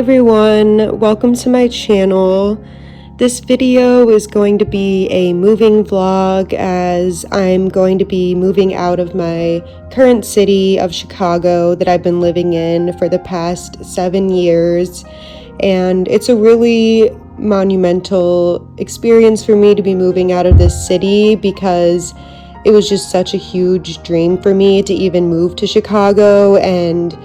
everyone, welcome to my channel. This video is going to be a moving vlog as I'm going to be moving out of my current city of Chicago that I've been living in for the past 7 years. And it's a really monumental experience for me to be moving out of this city because it was just such a huge dream for me to even move to Chicago, and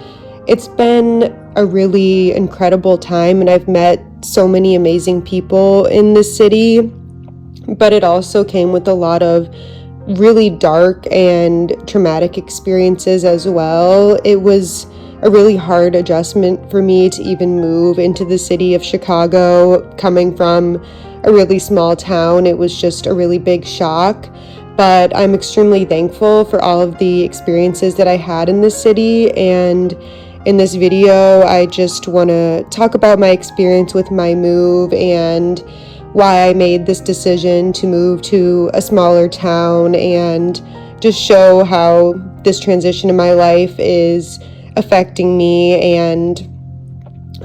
it's been a really incredible time, and I've met so many amazing people in this city, but it also came with a lot of really dark and traumatic experiences as well. It was a really hard adjustment for me to even move into the city of Chicago. Coming from a really small town, it was just a really big shock. But I'm extremely thankful for all of the experiences that I had in this city, and in this video, I just want to talk about my experience with my move and why I made this decision to move to a smaller town, and just show how this transition in my life is affecting me, and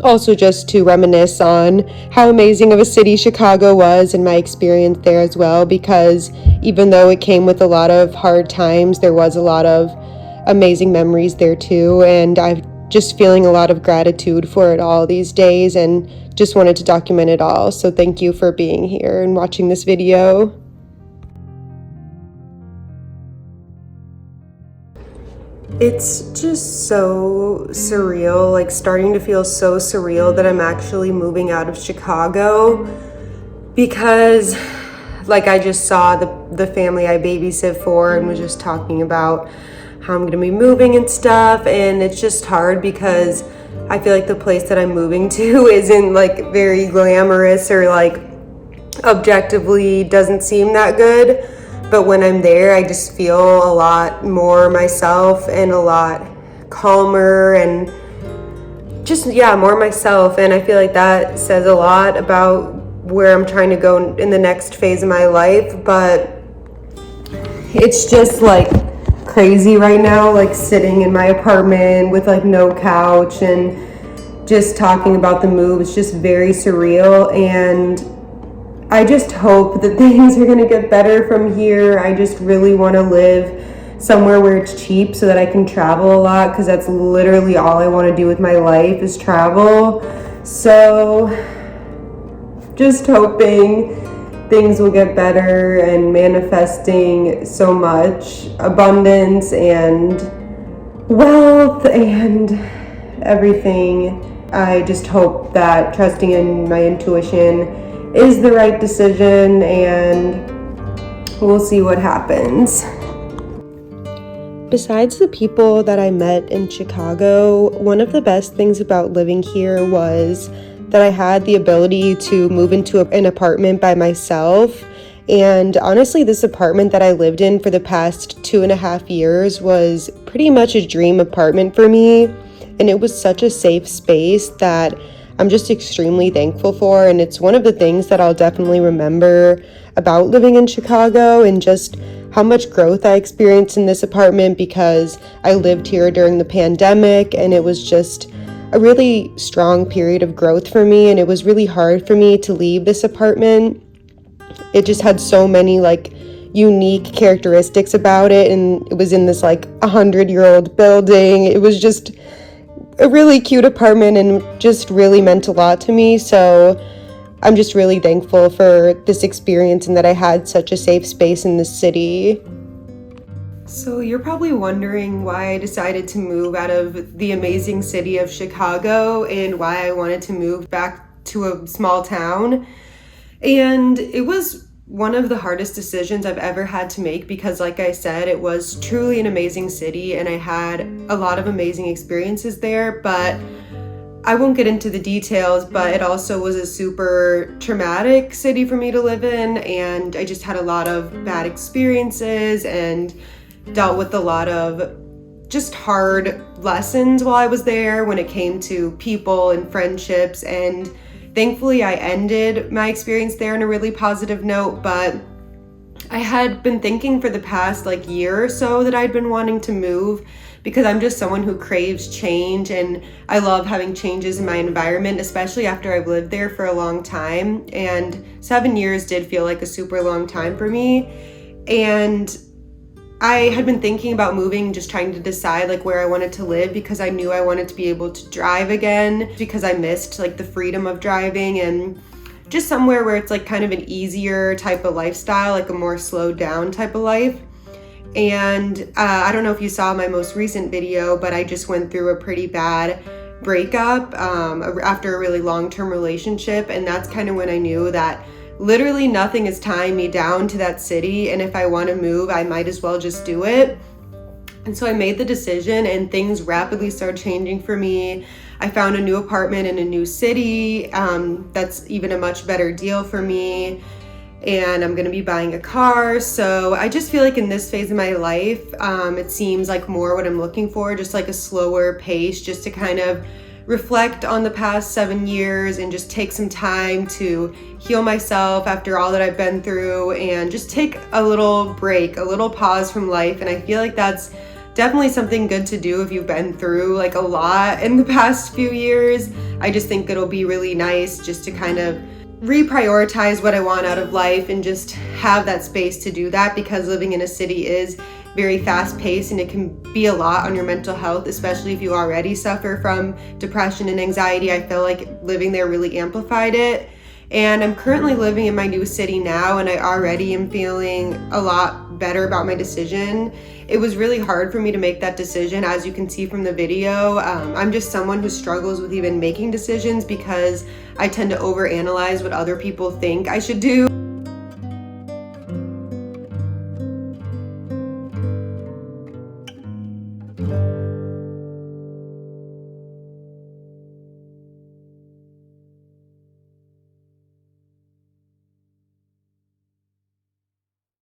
also just to reminisce on how amazing of a city Chicago was and my experience there as well, because even though it came with a lot of hard times, there was a lot of amazing memories there too, and I've just feeling a lot of gratitude for it all these days and just wanted to document it all. So thank you for being here and watching this video. It's just so surreal, like starting to feel so surreal that I'm actually moving out of Chicago, because like I just saw the family I babysit for and was just talking about how I'm gonna be moving and stuff, and it's just hard because I feel like the place that I'm moving to isn't like very glamorous or like objectively doesn't seem that good, but when I'm there I just feel a lot more myself and a lot calmer and just more myself, and I feel like that says a lot about where I'm trying to go in the next phase of my life. But it's just like crazy right now, like sitting in my apartment with like no couch and just talking about the move. It's just very surreal, and I just hope that things are gonna get better from here. I just really want to live somewhere where it's cheap so that I can travel a lot, because that's literally all I want to do with my life is travel. So just hoping things will get better and manifesting so much abundance and wealth and everything. I just hope that trusting in my intuition is the right decision, and we'll see what happens. Besides the people that I met in Chicago, one of the best things about living here was that I had the ability to move into an apartment by myself. And honestly, this apartment that I lived in for the past 2.5 years was pretty much a dream apartment for me. And it was such a safe space that I'm just extremely thankful for. And it's one of the things that I'll definitely remember about living in Chicago, and just how much growth I experienced in this apartment, because I lived here during the pandemic and it was just a really strong period of growth for me, and it was really hard for me to leave this apartment. It just had so many like unique characteristics about it, and it was in this like 100-year-old building. It was just a really cute apartment and just really meant a lot to me. So I'm just really thankful for this experience and that I had such a safe space in this city. So you're probably wondering why I decided to move out of the amazing city of Chicago and why I wanted to move back to a small town. And it was one of the hardest decisions I've ever had to make, because like I said, it was truly an amazing city and I had a lot of amazing experiences there, but I won't get into the details, but it also was a super traumatic city for me to live in, and I just had a lot of bad experiences and dealt with a lot of just hard lessons while I was there when it came to people and friendships, and thankfully I ended my experience there on a really positive note. But I had been thinking for the past like year or so that I'd been wanting to move because I'm just someone who craves change, and I love having changes in my environment, especially after I've lived there for a long time. And 7 years did feel like a super long time for me. And I had been thinking about moving, just trying to decide like where I wanted to live, because I knew I wanted to be able to drive again, because I missed like the freedom of driving, and just somewhere where it's like kind of an easier type of lifestyle, like a more slowed down type of life. And I don't know if you saw my most recent video, but I just went through a pretty bad breakup after a really long-term relationship. And that's kind of when I knew that literally nothing is tying me down to that city. And if I want to move, I might as well just do it. And so I made the decision, and things rapidly started changing for me. I found a new apartment in a new city that's even a much better deal for me. And I'm gonna be buying a car. So I just feel like in this phase of my life, it seems like more what I'm looking for, just like a slower pace, just to kind of reflect on the past 7 years and just take some time to heal myself after all that I've been through, and just take a little break, a little pause from life. And I feel like that's definitely something good to do if you've been through like a lot in the past few years. I just think it'll be really nice just to kind of reprioritize what I want out of life and just have that space to do that, because living in a city is very fast paced and it can be a lot on your mental health, especially if you already suffer from depression and anxiety. I feel like living there really amplified it. And I'm currently living in my new city now, and I already am feeling a lot better about my decision. It was really hard for me to make that decision, as you can see from the video. I'm just someone who struggles with even making decisions because I tend to overanalyze what other people think I should do.